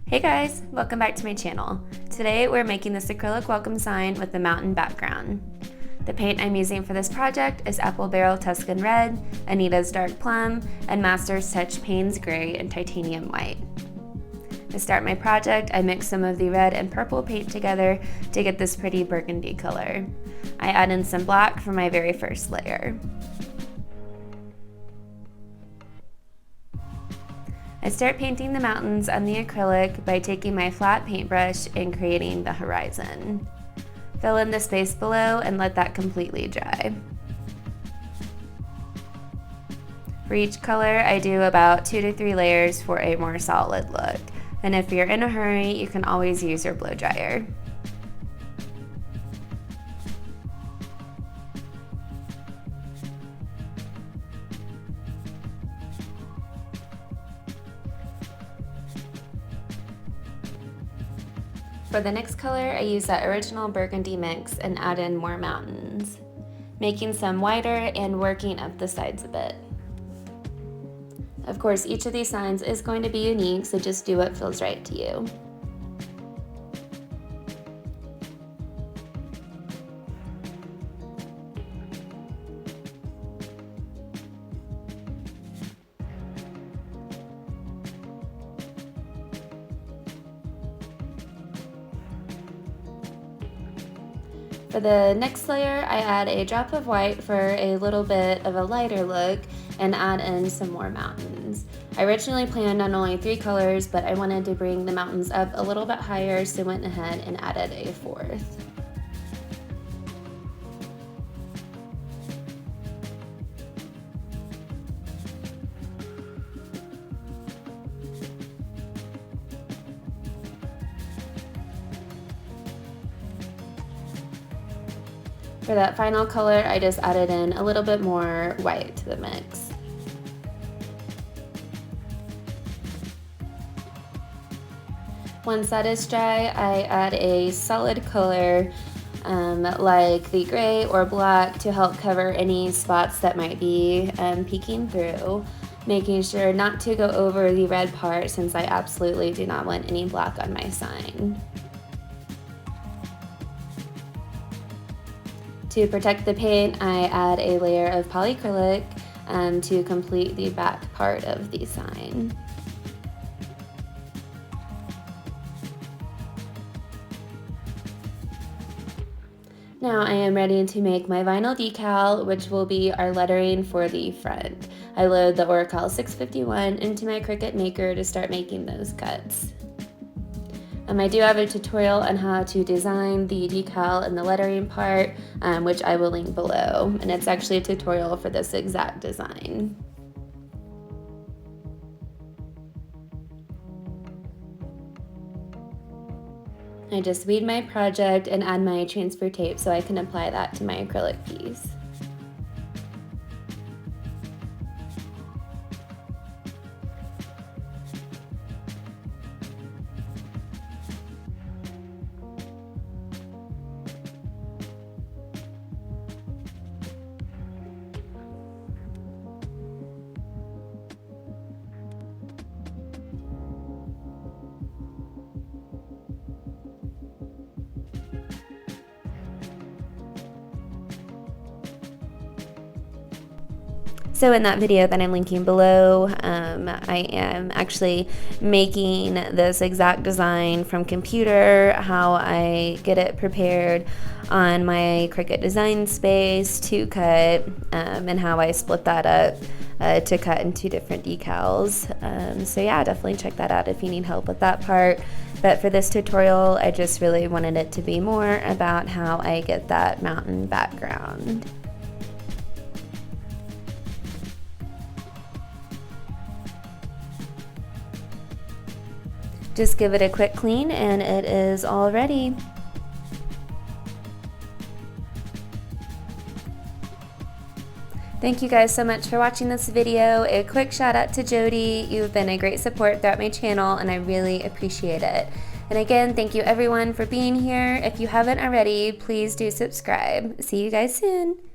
Hey guys, welcome back to my channel. Today we're making this acrylic welcome sign with the mountain background. The paint I'm using for this project is Apple Barrel Tuscan Red, Anita's Dark Plum, and Master's Touch Payne's Gray and Titanium White. To start my project, I mixed some of the red and purple paint together to get this pretty burgundy color. I add in some black for my very first layer. I start painting the mountains on the acrylic by taking my flat paintbrush and creating the horizon. Fill in the space below and let that completely dry. For each color, I do about 2 to 3 layers for a more solid look. And if you're in a hurry, you can always use your blow dryer. For the next color, I use that original burgundy mix and add in more mountains, making some wider and working up the sides a bit. Of course, each of these signs is going to be unique, so just do what feels right to you. For the next layer, I add a drop of white for a little bit of a lighter look and add in some more mountains. I originally planned on only 3 colors, but I wanted to bring the mountains up a little bit higher, so went ahead and added a 4th. For that final color, I just added in a little bit more white to the mix. Once that is dry, I add a solid color like the gray or black to help cover any spots that might be peeking through, making sure not to go over the red part since I absolutely do not want any black on my sign. To protect the paint, I add a layer of polycrylic to complete the back part of the sign. Now I am ready to make my vinyl decal, which will be our lettering for the front. I load the Oracal 651 into my Cricut maker to start making those cuts. I do have a tutorial on how to design the decal and the lettering part, which I will link below, and it's actually a tutorial for this exact design. I just weed my project and add my transfer tape so I can apply that to my acrylic piece. So in that video that I'm linking below, I am actually making this exact design from computer, how I get it prepared on my Cricut design space to cut, and how I split that up to cut into different decals. So yeah, definitely check that out if you need help with that part. But for this tutorial, I just really wanted it to be more about how I get that mountain background. Just give it a quick clean and it is all ready. Thank you guys so much for watching this video. A quick shout out to Jody. You've been a great support throughout my channel and I really appreciate it. And again, thank you everyone for being here. If you haven't already, please do subscribe. See you guys soon.